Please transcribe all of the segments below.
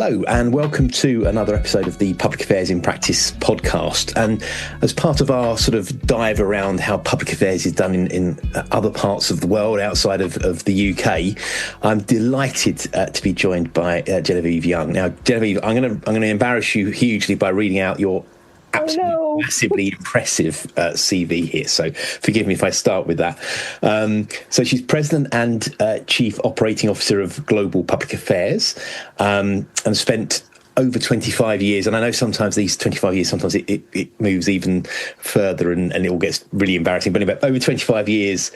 Hello and welcome to another episode of the Public Affairs in Practice podcast. And as part of our sort of dive around how public affairs is done in other parts of the world outside of the UK, I'm delighted to be joined by Genevieve Young. Now, Genevieve, I'm going to embarrass you hugely by reading out your absolutely massively impressive CV here. So forgive me if I start with that. So she's President and Chief Operating Officer of Global Public Affairs and spent over 25 years, and I know sometimes these 25 years, sometimes it moves even further and it all gets really embarrassing, but anyway, over 25 years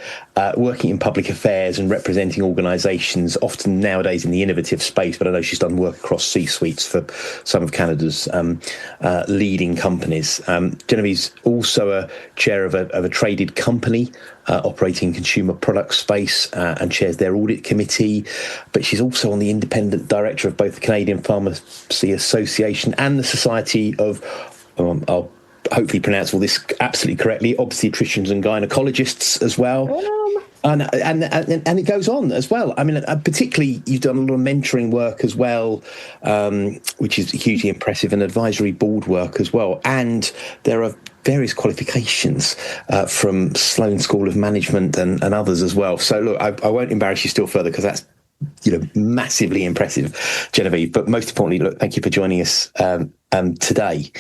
working in public affairs and representing organisations, often nowadays in the innovative space, but I know she's done work across C-suites for some of Canada's leading companies. Genevieve's also a chair of a traded company operating consumer product space and chairs their audit committee, but she's also on the independent director of both the Canadian Pharmacy Association and the Society of, I'll hopefully pronounce all this absolutely correctly, obstetricians and gynecologists as well. And it goes on as well. I mean, particularly you've done a lot of mentoring work as well, which is hugely impressive, and advisory board work as well. And there are various qualifications from Sloan School of Management and others as well. So look, I won't embarrass you still further because that's massively impressive, Genevieve. But most importantly, look, thank you for joining us today.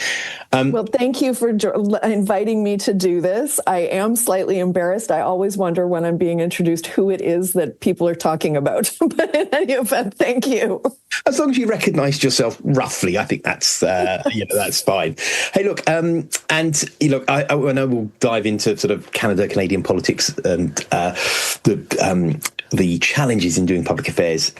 Well, thank you for inviting me to do this. I am slightly embarrassed. I always wonder when I'm being introduced who it is that people are talking about. But in any event, thank you. As long as you recognised yourself roughly, I think that's that's fine. Hey, look, I know we'll dive into sort of Canadian politics and the challenges in doing public affairs,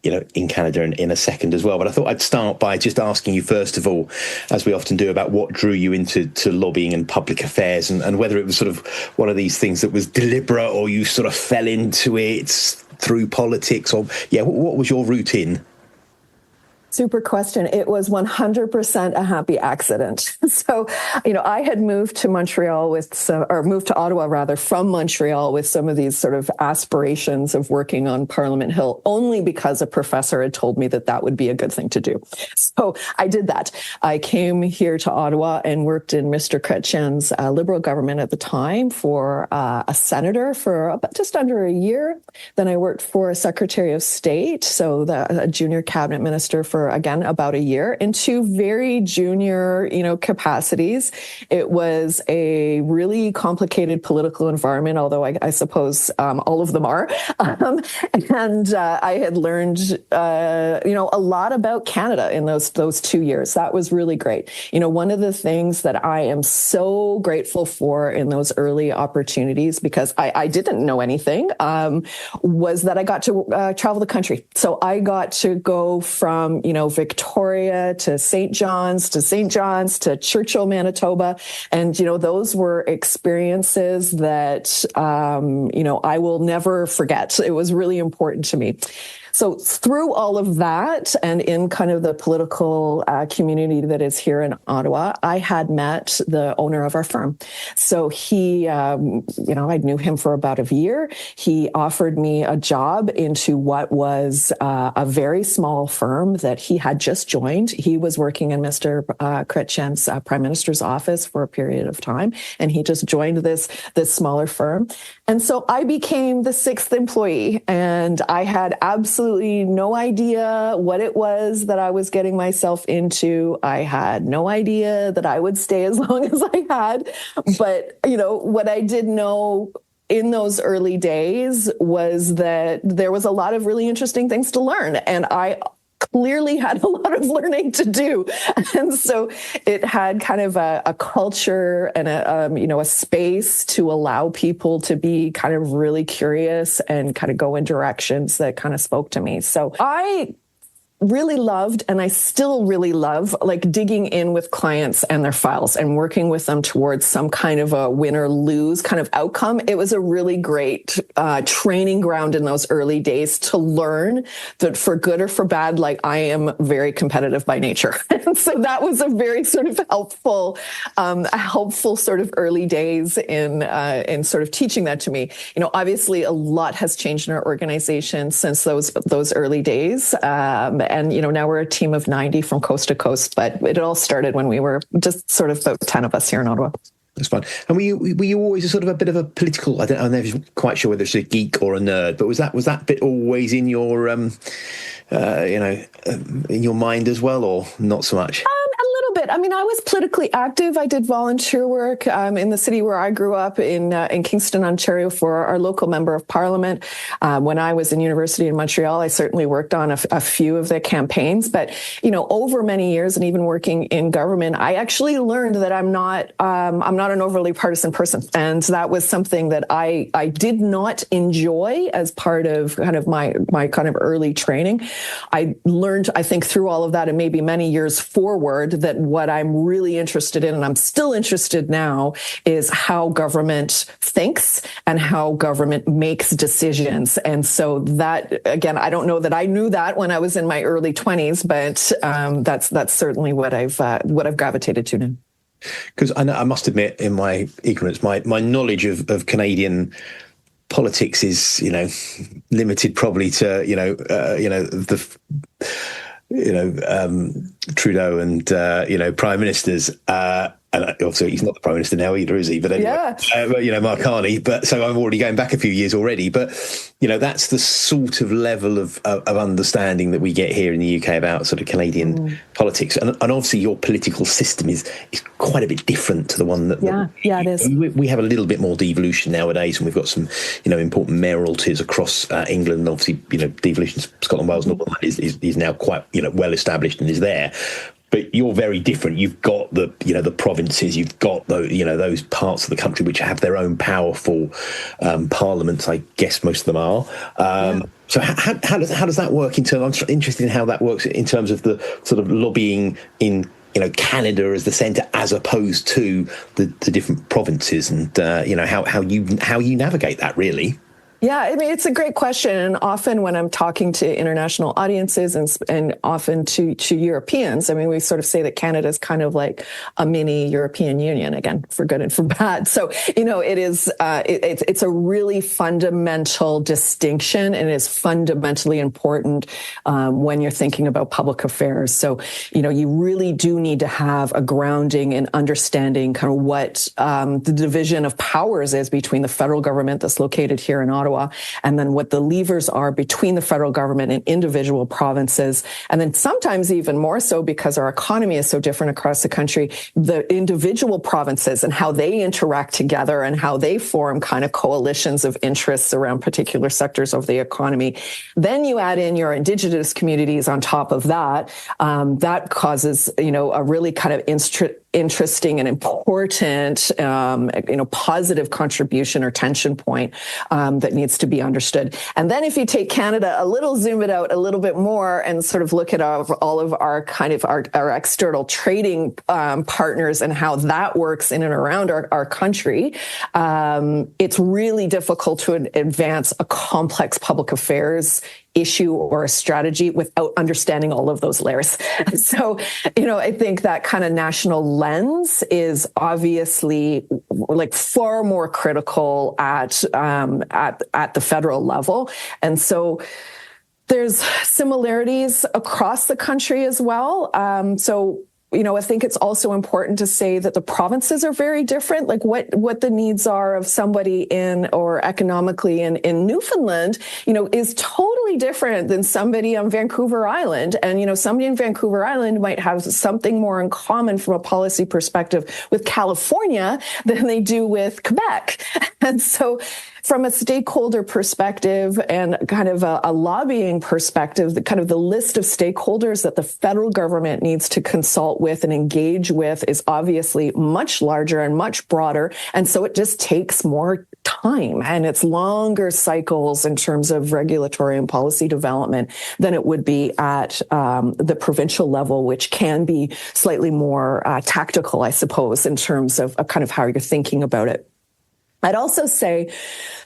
in Canada in a second as well. But I thought I'd start by just asking you first of all, as we often do, about what drew you into lobbying and public affairs, and whether it was sort of one of these things that was deliberate or you sort of fell into it through politics, or what was your route in? Super question. It was 100% a happy accident. So, I had moved to Montreal moved to Ottawa rather from Montreal with some of these sort of aspirations of working on Parliament Hill only because a professor had told me that would be a good thing to do. So I did that. I came here to Ottawa and worked in Mr. Chrétien's Liberal government at the time for a senator for just under a year. Then I worked for a Secretary of State, so a junior cabinet minister for, again, about a year, in two very junior, capacities. It was a really complicated political environment, although I suppose all of them are. And I had learned, a lot about Canada in those 2 years. That was really great. One of the things that I am so grateful for in those early opportunities, because I didn't know anything, was that I got to travel the country. So I got to go from, Victoria to St. John's to Churchill, Manitoba. And, those were experiences that, I will never forget. It was really important to me. So through all of that, and in kind of the political community that is here in Ottawa, I had met the owner of our firm. So he, I knew him for about a year. He offered me a job into what was a very small firm that he had just joined. He was working in Mr. Chrétien's Prime Minister's office for a period of time, and he just joined this smaller firm. And so I became the sixth employee, and I had absolutely no idea what it was that I was getting myself into. I had no idea that I would stay as long as I had. But, what I did know in those early days was that there was a lot of really interesting things to learn. And I clearly had a lot of learning to do. And so it had kind of a culture and a space to allow people to be kind of really curious and kind of go in directions that kind of spoke to me. So I really loved, and I still really love, digging in with clients and their files and working with them towards some kind of a win or lose kind of outcome. It was a really great training ground in those early days to learn that for good or for bad, I am very competitive by nature. And so that was a very sort of helpful sort of early days in sort of teaching that to me. Obviously a lot has changed in our organization since those early days. And, now we're a team of 90 from coast to coast, but it all started when we were just sort of about 10 of us here in Ottawa. That's fun. And were you always a sort of a bit of a political? I'm never quite sure whether it's a geek or a nerd, but was that bit always in your in your mind as well, or not so much? A little bit. I mean, I was politically active. I did volunteer work in the city where I grew up in Kingston, Ontario, for our local member of parliament. When I was in university in Montreal, I certainly worked on a few of the campaigns. But over many years, and even working in government, I actually learned that I'm not an overly partisan person, and that was something that I did not enjoy as part of kind of my kind of early training. I learned, I think, through all of that, and maybe many years forward, that what I'm really interested in, and I'm still interested now, is how government thinks and how government makes decisions. And so that, again, I don't know that I knew that when I was in my early 20s, but that's certainly what I've gravitated to now. Because I must admit, in my ignorance, my knowledge of Canadian politics is, limited probably to, Trudeau and, prime ministers. And obviously he's not the prime minister now either, is he? But anyway, Mark Carney. But so I'm already going back a few years already. But that's the sort of level of understanding that we get here in the UK about sort of Canadian politics. And obviously your political system is quite a bit different to the one that it is. We have a little bit more devolution nowadays, and we've got some important mayoralties across England. And obviously, devolution, Scotland, Wales, Northern Ireland is now quite well established and is there. But you're very different. You've got the provinces. You've got those parts of the country which have their own powerful parliaments. I guess most of them are. So how does that work in terms? I'm interested in how that works in terms of the sort of lobbying in Canada as the centre, as opposed to the different provinces, and how you navigate that really. Yeah, I mean, it's a great question. And often when I'm talking to international audiences and often to Europeans, I mean, we sort of say that Canada is kind of like a mini European Union, again, for good and for bad. So, it is, it's a really fundamental distinction, and is fundamentally important when you're thinking about public affairs. So, you really do need to have a grounding in understanding kind of what the division of powers is between the federal government that's located here in Ottawa, and then what the levers are between the federal government and individual provinces. And then sometimes even more so, because our economy is so different across the country, the individual provinces and how they interact together and how they form kind of coalitions of interests around particular sectors of the economy. Then you add in your Indigenous communities on top of that. That causes, a really kind of interesting and important, positive contribution or tension point that needs to be understood. And then if you take Canada zoom it out a little bit more and sort of look at all of our kind of our external trading partners and how that works in and around our country, it's really difficult to advance a complex public affairs issue or a strategy without understanding all of those layers. So, I think that kind of national lens is obviously like far more critical at the federal level. And so there's similarities across the country as well. I think it's also important to say that the provinces are very different. Like what the needs are of somebody in or economically in Newfoundland, is totally different than somebody on Vancouver Island. And, somebody in Vancouver Island might have something more in common from a policy perspective with California than they do with Quebec. And so from a stakeholder perspective and kind of a lobbying perspective, the list of stakeholders that the federal government needs to consult with and engage with is obviously much larger and much broader. And so it just takes more time, and it's longer cycles in terms of regulatory and policy development than it would be at the provincial level, which can be slightly more tactical, I suppose, in terms of kind of how you're thinking about it. I'd also say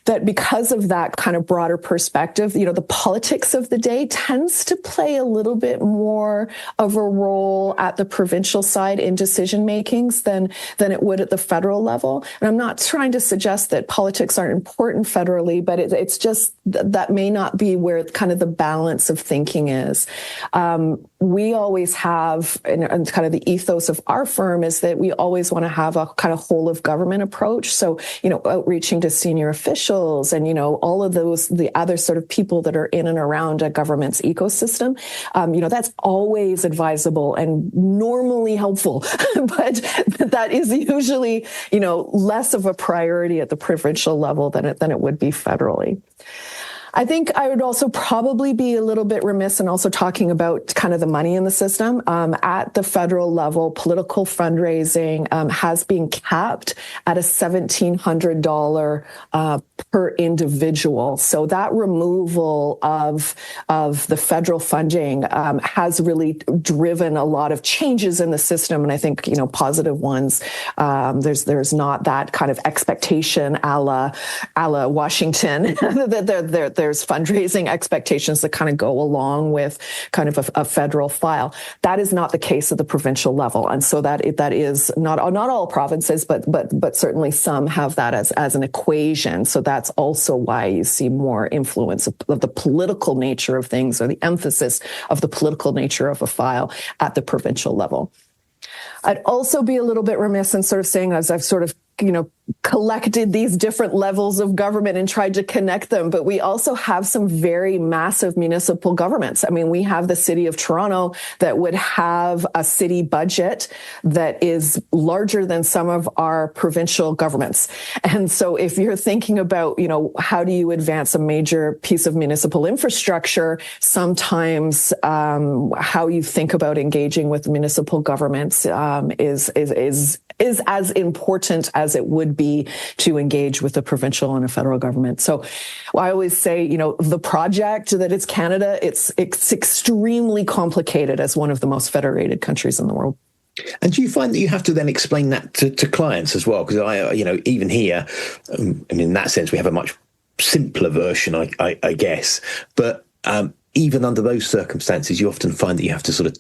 that because of that kind of broader perspective, the politics of the day tends to play a little bit more of a role at the provincial side in decision makings than it would at the federal level. And I'm not trying to suggest that politics aren't important federally, but it's just that may not be where kind of the balance of thinking is. We always have, and kind of the ethos of our firm is that we always want to have a kind of whole of government approach. So, outreaching to senior officials and, all of those, the other sort of people that are in and around a government's ecosystem, that's always advisable and normally helpful, but that is usually, less of a priority at the provincial level than it would be federally. I think I would also probably be a little bit remiss in also talking about kind of the money in the system. At the federal level, political fundraising has been capped at a $1,700 per individual. So that removal of the federal funding has really driven a lot of changes in the system, and I think positive ones. There's not that kind of expectation a la Washington that there's fundraising expectations that kind of go along with kind of a federal file. That is not the case at the provincial level. And so that is not all provinces, but certainly some have that as an equation. So that's also why you see more influence of the political nature of things, or the emphasis of the political nature of a file at the provincial level. I'd also be a little bit remiss in sort of saying, as I've sort of collected these different levels of government and tried to connect them, but we also have some very massive municipal governments. I mean, we have the city of Toronto that would have a city budget that is larger than some of our provincial governments. And so if you're thinking about, how do you advance a major piece of municipal infrastructure, sometimes how you think about engaging with municipal governments is as important as it would be to engage with the provincial and a federal government. So I always say, the project that is Canada, it's extremely complicated as one of the most federated countries in the world. And do you find that you have to then explain that to clients as well? Because even here, in that sense, we have a much simpler version, I guess. But even under those circumstances, you often find that you have to sort of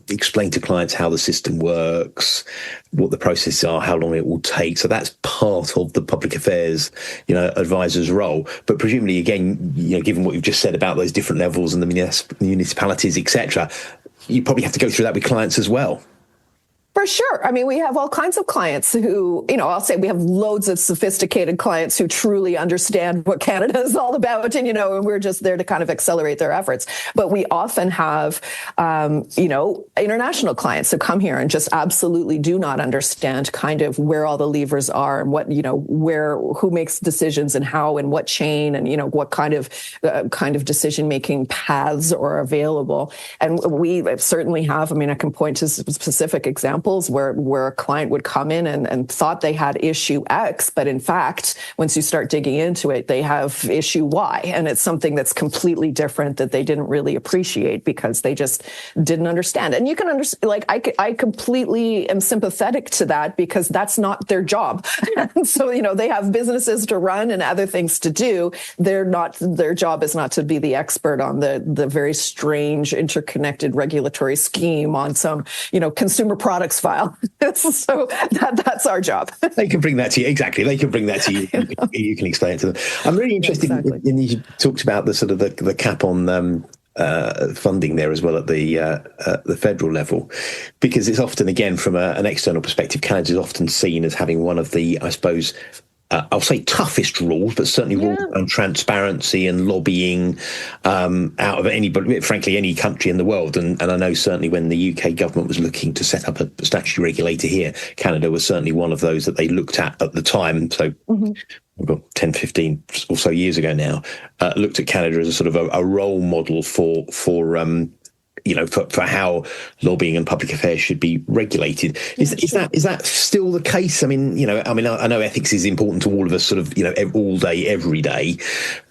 explain to clients how the system works, what the processes are, how long it will take. So that's part of the public affairs, advisor's role. But presumably, again, given what you've just said about those different levels and the municipalities, etc., you probably have to go through that with clients as well. For sure. I mean, we have all kinds of clients who, I'll say we have loads of sophisticated clients who truly understand what Canada is all about. And, and we're just there to kind of accelerate their efforts. But we often have, international clients who come here and just absolutely do not understand kind of where all the levers are and what, who makes decisions and how and what chain and, what kind of decision-making paths are available. And we certainly have, I can point to specific examples where a client would come in and thought they had issue X, but in fact, once you start digging into it, they have issue Y, and it's something that's completely different that they didn't really appreciate because they just didn't understand. And you can understand, I completely am sympathetic to that because that's not their job. And so, they have businesses to run and other things to do. Their job is not to be the expert on the very strange interconnected regulatory scheme on some, consumer products file. So that's our job. They can bring that to you. Exactly. They can bring that to you. You can explain it to them. I'm really interested in you talked about the sort of the cap on funding there as well at the federal level, because it's often, again, from an external perspective, Canada is often seen as having one of the, I suppose, I'll say toughest rules, but certainly rules on transparency and lobbying out of frankly, any country in the world. And I know certainly when the UK government was looking to set up a statutory regulator here, Canada was certainly one of those that they looked at the time. So 10, 15 or so years ago now, looked at Canada as a sort of a role model for how lobbying and public affairs should be regulated. Is that still the case? I know ethics is important to all of us, sort of, all day, every day,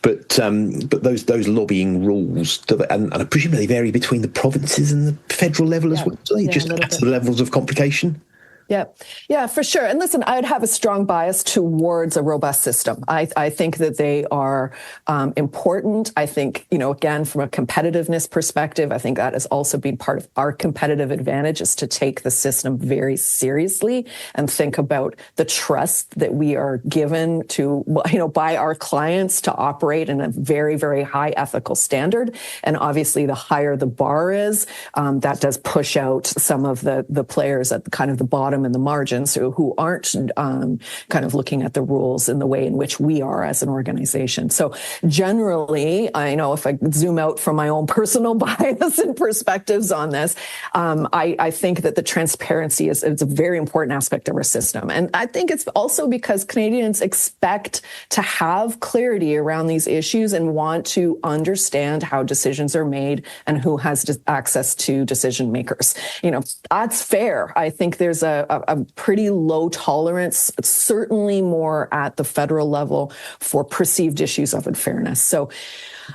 but those lobbying rules, and I presume they vary between the provinces and the federal level as well. Do they just add to the levels of complication? Yeah, yeah, for sure. And listen, I'd have a strong bias towards a robust system. I think that they are important. I think, again, from a competitiveness perspective, I think that has also been part of our competitive advantage, is to take the system very seriously and think about the trust that we are given to, by our clients to operate in a very, very high ethical standard. And obviously, the higher the bar is, that does push out some of the players at kind of the bottom and the margins who aren't kind of looking at the rules in the way in which we are as an organization. So generally, I know if I zoom out from my own personal bias and perspectives on this, I think that the transparency is a very important aspect of our system. And I think it's also because Canadians expect to have clarity around these issues and want to understand how decisions are made and who has access to decision makers. That's fair. I think there's a pretty low tolerance, certainly more at the federal level, for perceived issues of unfairness. So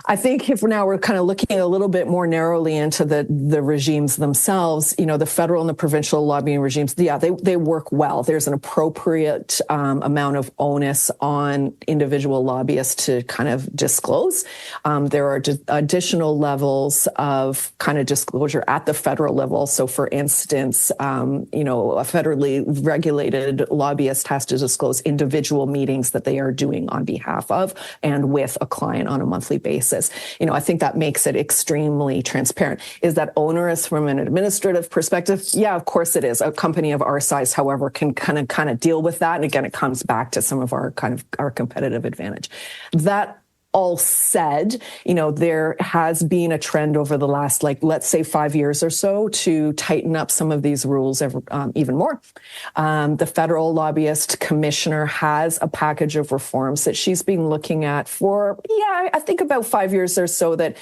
I think if we're kind of looking a little bit more narrowly into the regimes themselves, the federal and the provincial lobbying regimes, they work well. There's an appropriate amount of onus on individual lobbyists to kind of disclose. There are additional levels of kind of disclosure at the federal level. So for instance, a federally regulated lobbyist has to disclose individual meetings that they are doing on behalf of and with a client on a monthly basis. I think that makes it extremely transparent. Is that onerous from an administrative perspective? Yeah, of course it is. A company of our size, however, can kind of deal with that. And again, it comes back to some of our competitive advantage. That all said, there has been a trend over the last, let's say 5 years or so, to tighten up some of these rules even more. The federal lobbyist commissioner has a package of reforms that she's been looking at for, I think about 5 years or so, that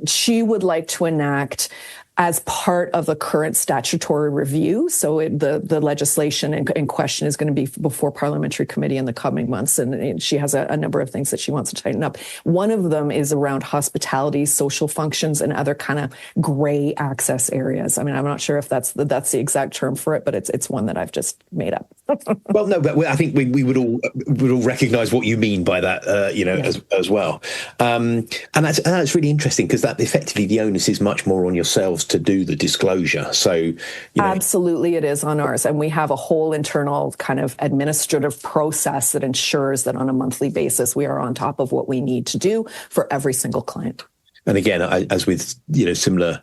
she would like to enact as part of the current statutory review. So the legislation in question is going to be before parliamentary committee in the coming months. And she has a number of things that she wants to tighten up. One of them is around hospitality, social functions, and other kind of gray access areas. I mean, I'm not sure if that's the exact term for it, but it's one that I've just made up. Well, no, but I think we would all recognise what you mean by that, as well. And that's really interesting, because that effectively the onus is much more on yourselves to do the disclosure. So, absolutely, it is on ours, and we have a whole internal kind of administrative process that ensures that on a monthly basis we are on top of what we need to do for every single client. And again, as with similar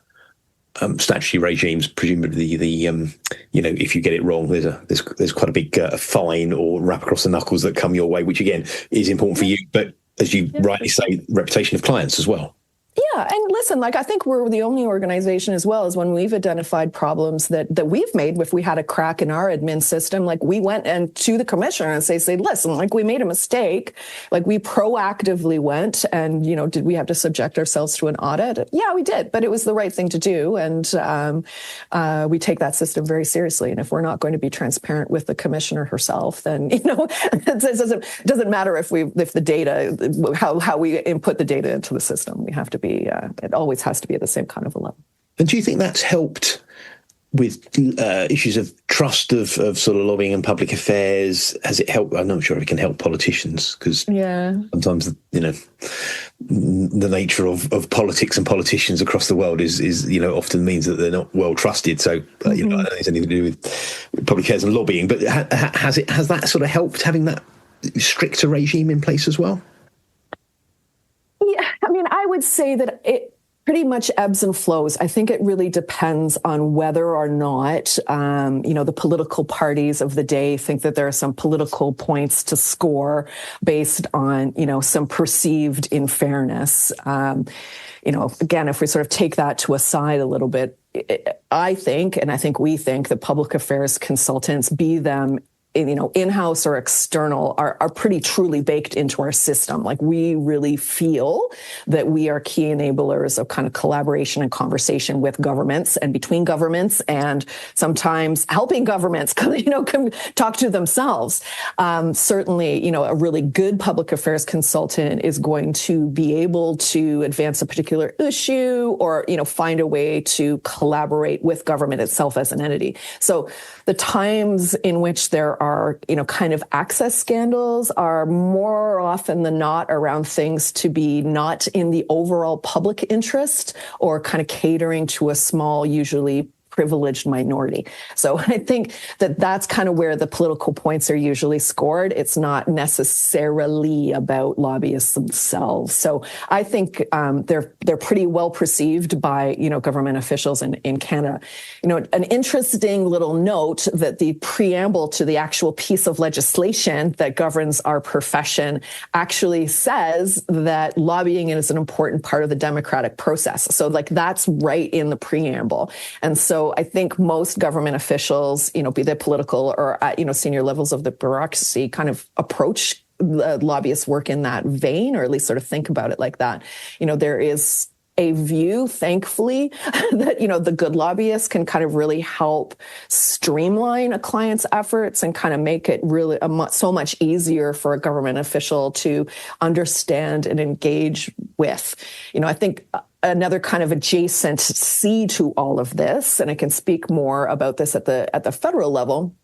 statutory regimes, presumably if you get it wrong, there's quite a big fine or rap across the knuckles that come your way, which again is important for you, but as you rightly say, reputation of clients as well. Yeah. And listen, I think we're the only organization as well as when we've identified problems that we've made. If we had a crack in our admin system, we went and to the commissioner and say, listen, we made a mistake. We proactively went and, did we have to subject ourselves to an audit? Yeah, we did, but it was the right thing to do. And we take that system very seriously. And if we're not going to be transparent with the commissioner herself, then, it doesn't matter if the data, how we input the data into the system. We have to be, it always has to be at the same kind of a level. And do you think that's helped with issues of trust of sort of lobbying and public affairs? Has it helped? I'm not sure if it can help politicians, because sometimes, the nature of politics and politicians across the world is often means that they're not well trusted. So, I don't think it's anything to do with public affairs and lobbying, but has that sort of helped, having that stricter regime in place as well? Yeah, I mean, I would say that it pretty much ebbs and flows. I think it really depends on whether or not, the political parties of the day think that there are some political points to score based on, some perceived unfairness. Again, if we sort of take that to a side a little bit, I think we think that public affairs consultants, be them in-house or external, are pretty truly baked into our system. Like, we really feel that we are key enablers of kind of collaboration and conversation with governments and between governments, and sometimes helping governments, talk to themselves. Certainly, a really good public affairs consultant is going to be able to advance a particular issue or, find a way to collaborate with government itself as an entity. So the times in which there are, kind of access scandals are more often than not around things to be not in the overall public interest or kind of catering to a small, usually privileged minority. So I think that that's kind of where the political points are usually scored. It's not necessarily about lobbyists themselves. So I think they're pretty well perceived by government officials in Canada. An interesting little note that the preamble to the actual piece of legislation that governs our profession actually says that lobbying is an important part of the democratic process. So that's right in the preamble. And so I think most government officials, be they political or at, senior levels of the bureaucracy, kind of approach lobbyist work in that vein, or at least sort of think about it like that. There is a view, thankfully, that, the good lobbyists can kind of really help streamline a client's efforts and kind of make it really so much easier for a government official to understand and engage with. I think another kind of adjacent C to all of this, and I can speak more about this at the federal level,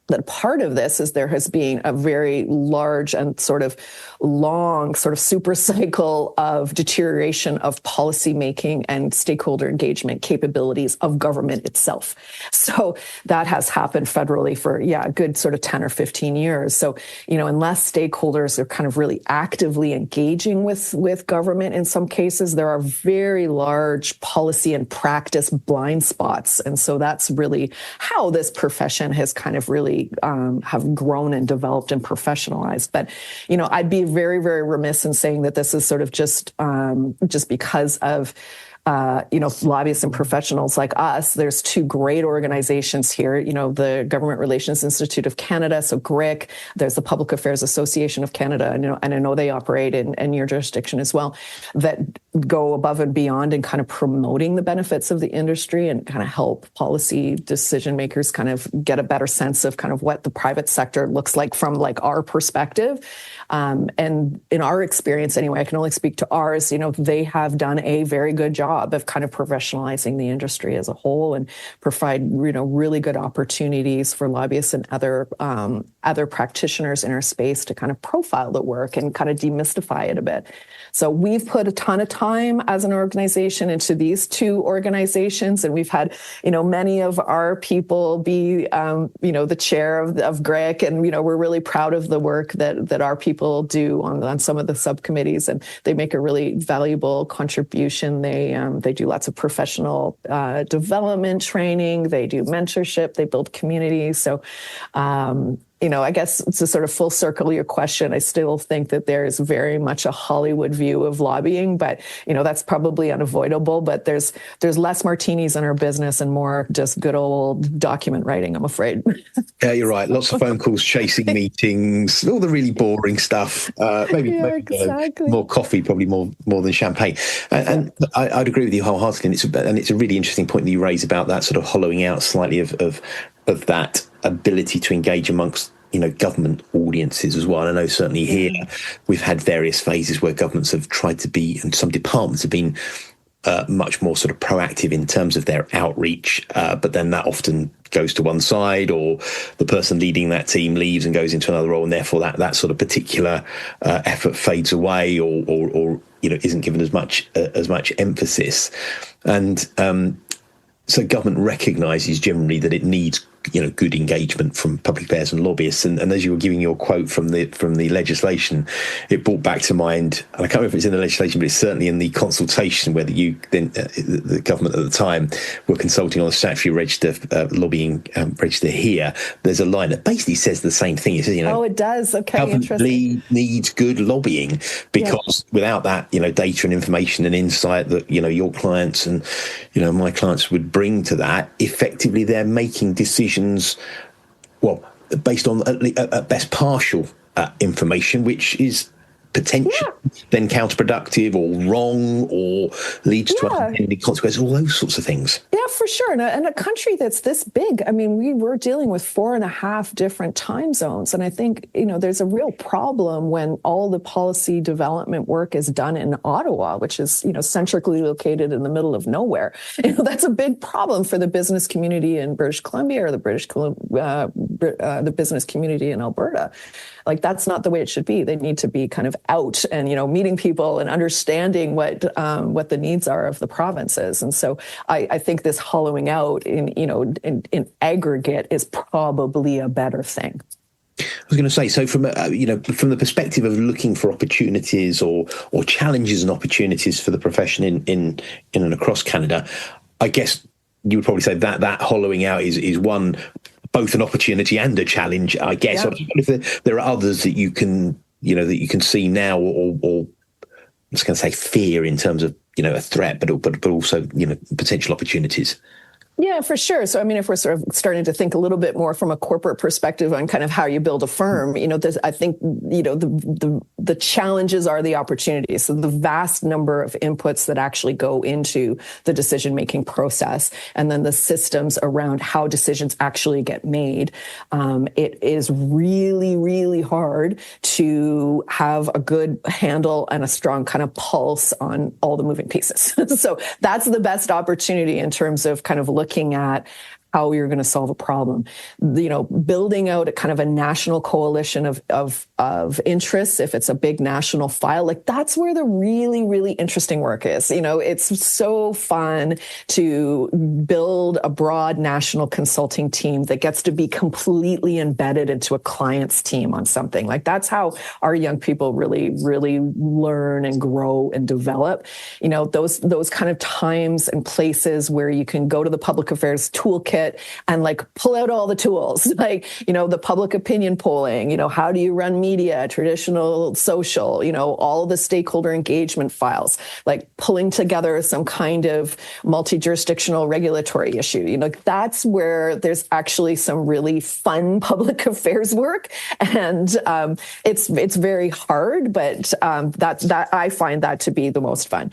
that part of this is there has been a very large and sort of long sort of super cycle of deterioration of policy making and stakeholder engagement capabilities of government itself. So that has happened federally for, a good sort of 10 or 15 years. So, unless stakeholders are kind of really actively engaging with government in some cases, there are very large policy and practice blind spots. And so that's really how this profession has kind of really have grown and developed and professionalized. But, I'd be very, very remiss in saying that this is sort of just because of lobbyists and professionals like us. There's two great organizations here, the Government Relations Institute of Canada, so GRIC, there's the Public Affairs Association of Canada, and I know they operate in your jurisdiction as well, that go above and beyond in kind of promoting the benefits of the industry and kind of help policy decision makers kind of get a better sense of kind of what the private sector looks like from our perspective. And in our experience, anyway, I can only speak to ours, they have done a very good job of kind of professionalizing the industry as a whole and provide, really good opportunities for lobbyists and other practitioners in our space to kind of profile the work and kind of demystify it a bit. So we've put a ton of time as an organization into these two organizations, and we've had, many of our people be, the chair of GRIC, and, we're really proud of the work that our people do on some of the subcommittees, and they make a really valuable contribution. They do lots of professional development training. They do mentorship. They build communities. So, I guess to sort of full circle your question, I still think that there is very much a Hollywood view of lobbying, but, that's probably unavoidable. But there's less martinis in our business and more just good old document writing, I'm afraid. Yeah, you're right. Lots of phone calls, chasing meetings, all the really boring stuff. Maybe exactly. More coffee, probably more than champagne. And I'd agree with you wholeheartedly. And it's a really interesting point that you raise about that sort of hollowing out slightly of that ability to engage amongst government audiences as well. And I know certainly here we've had various phases where governments have tried to be, and some departments have been much more sort of proactive in terms of their outreach, but then that often goes to one side, or the person leading that team leaves and goes into another role, and therefore that sort of particular effort fades away, or isn't given as much emphasis. And so government recognises generally that it needs good engagement from public affairs and lobbyists. And as you were giving your quote from the legislation, it brought back to mind, and I can't remember if it's in the legislation, but it's certainly in the consultation where the government at the time were consulting on the statutory register, lobbying register here. There's a line that basically says the same thing. It says, it does. Okay, interesting. Needs good lobbying, because without that, data and information and insight that, your clients and, my clients would bring to that, effectively they're making decisions. Well, based on at best partial information, which is potentially then counterproductive or wrong or leads to unintended consequences, all those sorts of things. Yeah, for sure. And a country that's this big, I mean, we were dealing with 4.5 different time zones. And I think, there's a real problem when all the policy development work is done in Ottawa, which is, centrically located in the middle of nowhere. That's a big problem for the business community in British Columbia or the business community in Alberta. Like, that's not the way it should be. They need to be kind of out and, meeting people and understanding what the needs are of the provinces. And so I think this hollowing out in aggregate is probably a better thing. I was going to say, so from from the perspective of looking for opportunities or challenges and opportunities for the profession in and across Canada, I guess you would probably say that hollowing out is one, both an opportunity and a challenge, I guess. Yeah. If there are others that you can see now, or I'm just going to say fear in terms of a threat, but also potential opportunities. Yeah, for sure. So, I mean, if we're sort of starting to think a little bit more from a corporate perspective on kind of how you build a firm, I think, the challenges are the opportunities. So the vast number of inputs that actually go into the decision-making process, and then the systems around how decisions actually get made. It is really, really hard to have a good handle and a strong kind of pulse on all the moving pieces. So that's the best opportunity in terms of kind of looking at how you're going to solve a problem. Building out a kind of a national coalition of interests, if it's a big national file, like that's where the really, really interesting work is. It's so fun to build a broad national consulting team that gets to be completely embedded into a client's team on something. Like that's how our young people really, really learn and grow and develop. Those kind of times and places where you can go to the public affairs toolkit and like pull out all the tools, like, the public opinion polling, how do you run media, traditional social, all the stakeholder engagement files, like pulling together some kind of multi-jurisdictional regulatory issue. That's where there's actually some really fun public affairs work. And it's very hard, but that I find that to be the most fun.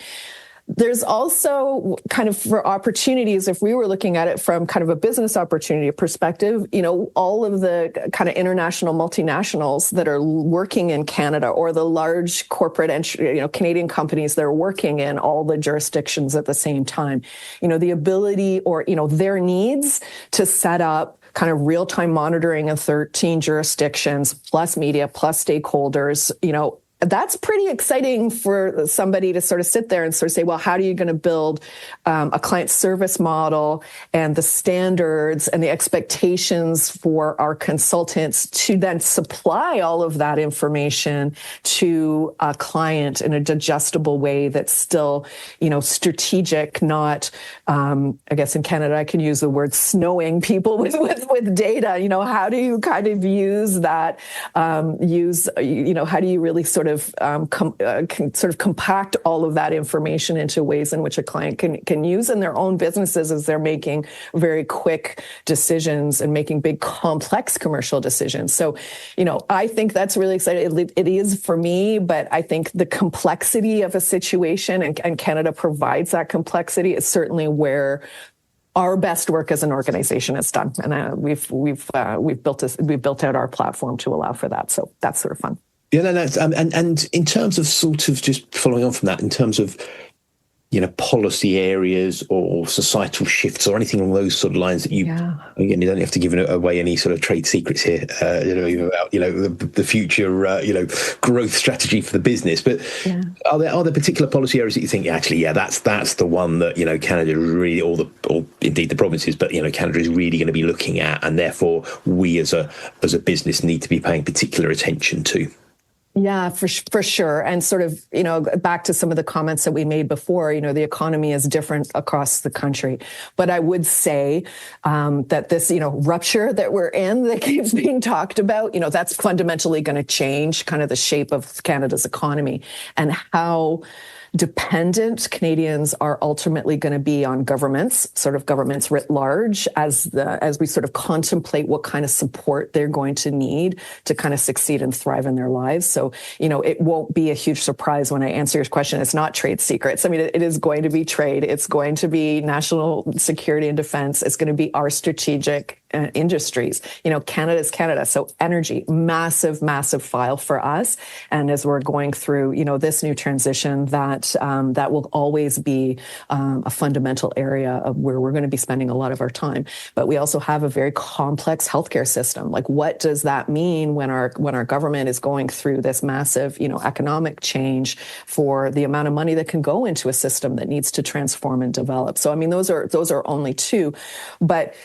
There's also kind of for opportunities, if we were looking at it from kind of a business opportunity perspective, all of the kind of international multinationals that are working in Canada, or the large corporate and, Canadian companies that are working in all the jurisdictions at the same time, the ability or, their needs to set up kind of real-time monitoring in 13 jurisdictions, plus media, plus stakeholders, that's pretty exciting for somebody to sort of sit there and sort of say, well, how are you going to build a client service model and the standards and the expectations for our consultants to then supply all of that information to a client in a digestible way that's still, strategic, not, I guess in Canada, I can use the word snowing people with data. How do you kind of use that, how do you really sort of compact all of that information into ways in which a client can use in their own businesses as they're making very quick decisions and making big complex commercial decisions. So, I think that's really exciting. It is for me, but I think the complexity of a situation and Canada provides that complexity is certainly where our best work as an organization is done. And we've built out our platform to allow for that. So that's sort of fun. Yeah, no, that's and in terms of sort of just following on from that, in terms of policy areas or societal shifts or anything along those sort of lines that again, you don't have to give away any sort of trade secrets here, about the future growth strategy for the business. But are there particular policy areas that you think that's the one that Canada really, or indeed the provinces, but Canada is really going to be looking at, and therefore we as a business need to be paying particular attention to? Yeah, for sure. And sort of, back to some of the comments that we made before, the economy is different across the country. But I would say that this, rupture that we're in that keeps being talked about, that's fundamentally going to change kind of the shape of Canada's economy and how dependent Canadians are ultimately going to be on governments, sort of governments writ large, as we sort of contemplate what kind of support they're going to need to kind of succeed and thrive in their lives. So, it won't be a huge surprise when I answer your question. It's not trade secrets. I mean, it is going to be trade. It's going to be national security and defense. It's going to be our strategic industries. Canada's Canada. So energy, massive, massive file for us. And as we're going through, this new transition, that will always be a fundamental area of where we're going to be spending a lot of our time. But we also have a very complex healthcare system. Like, what does that mean when our government is going through this massive, economic change for the amount of money that can go into a system that needs to transform and develop? So, I mean, those are only two, but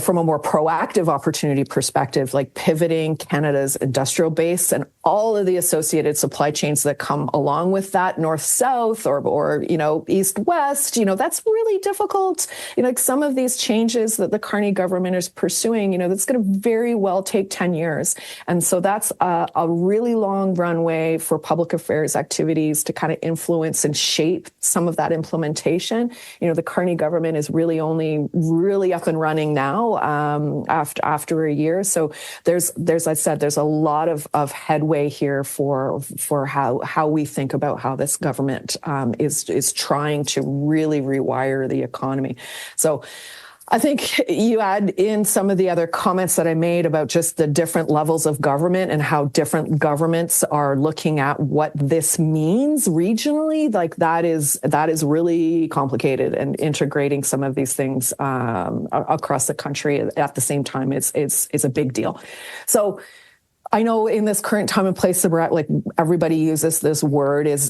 from a more proactive opportunity perspective, like pivoting Canada's industrial base and all of the associated supply chains that come along with that, north-south or east-west, that's really difficult. Like some of these changes that the Carney government is pursuing, that's going to very well take 10 years. And so that's a really long runway for public affairs activities to kind of influence and shape some of that implementation. The Carney government is really only up and running now. After a year. So there's I said, there's a lot of headway here for how we think about how this government is trying to really rewire the economy. So I think you add in some of the other comments that I made about just the different levels of government and how different governments are looking at what this means regionally. Like that is really complicated, and integrating some of these things across the country at the same time is a big deal. So I know in this current time and place that we're at, like everybody uses this word is,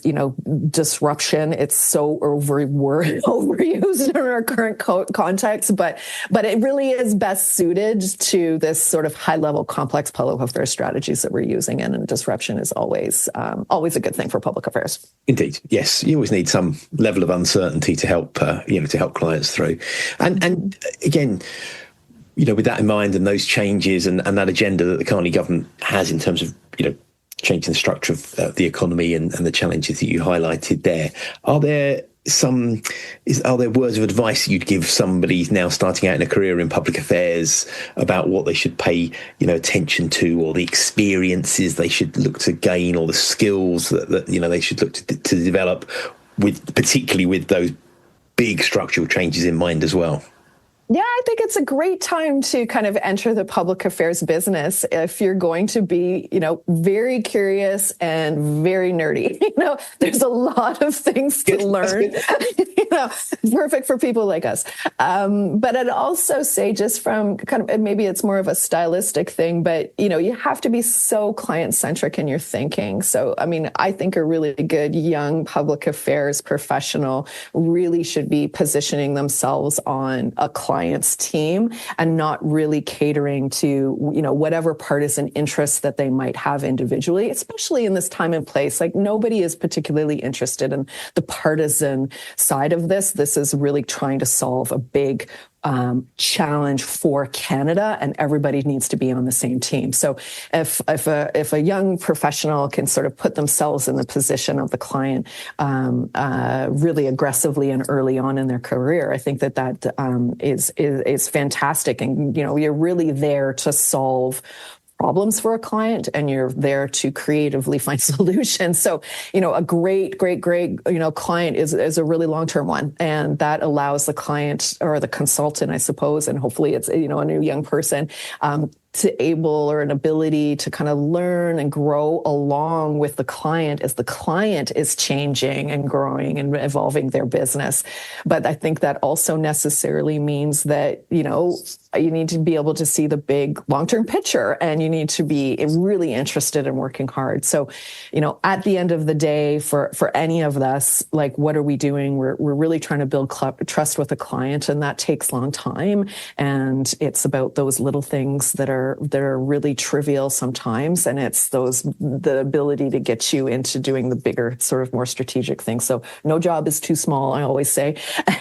disruption. It's so overused in our current context, but it really is best suited to this sort of high level complex public affairs strategies that we're using. And disruption is always a good thing for public affairs. Indeed. Yes. You always need some level of uncertainty to help, to help clients through. And again, with that in mind and those changes and that agenda that the Carney government has in terms of, changing the structure of the economy and the challenges that you highlighted there, are there words of advice you'd give somebody now starting out in a career in public affairs about what they should pay, attention to, or the experiences they should look to gain, or the skills that they should look to develop, particularly with those big structural changes in mind as well? Yeah, I think it's a great time to kind of enter the public affairs business if you're going to be, very curious and very nerdy. There's a lot of things to learn, perfect for people like us. But I'd also say, just from kind of, maybe it's more of a stylistic thing, but, you have to be so client-centric in your thinking. So, I mean, I think a really good young public affairs professional really should be positioning themselves on a client's team and not really catering to, whatever partisan interests that they might have individually, especially in this time and place. Like, nobody is particularly interested in the partisan side of this. This is really trying to solve a big challenge for Canada, and everybody needs to be on the same team. So if a young professional can sort of put themselves in the position of the client really aggressively and early on in their career, I think that is fantastic. And you're really there to solve problems for a client, and you're there to creatively find solutions. So, a great, client is a really long-term one. And that allows the client, or the consultant, I suppose, and hopefully it's, a new young person, to an ability to kind of learn and grow along with the client as the client is changing and growing and evolving their business. But I think that also necessarily means that, you need to be able to see the big long-term picture, and you need to be really interested in working hard. So, at the end of the day, for any of us, like, what are we doing? We're really trying to build trust with the client, and that takes a long time. And it's about those little things that that are really trivial sometimes, and it's the ability to get you into doing the bigger, sort of more strategic things. So no job is too small, I always say.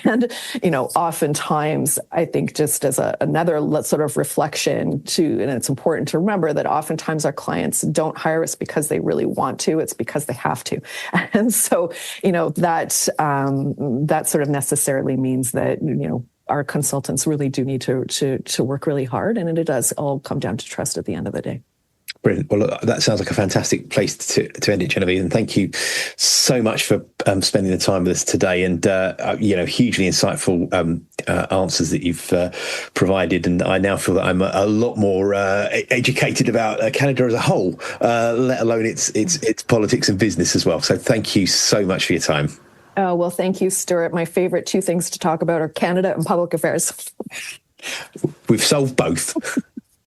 And oftentimes I think, just as another sort of reflection too, and it's important to remember that oftentimes our clients don't hire us because they really want to; it's because they have to. And so that sort of necessarily means that our consultants really do need to work really hard, and it does all come down to trust at the end of the day. Brilliant. Well, look, that sounds like a fantastic place to end it, Genevieve. And thank you so much for spending the time with us today, and hugely insightful answers that you've provided. And I now feel that I'm a lot more educated about Canada as a whole, let alone its politics and business as well. So thank you so much for your time. Oh, well, thank you, Stuart. My favorite two things to talk about are Canada and public affairs. We've solved both.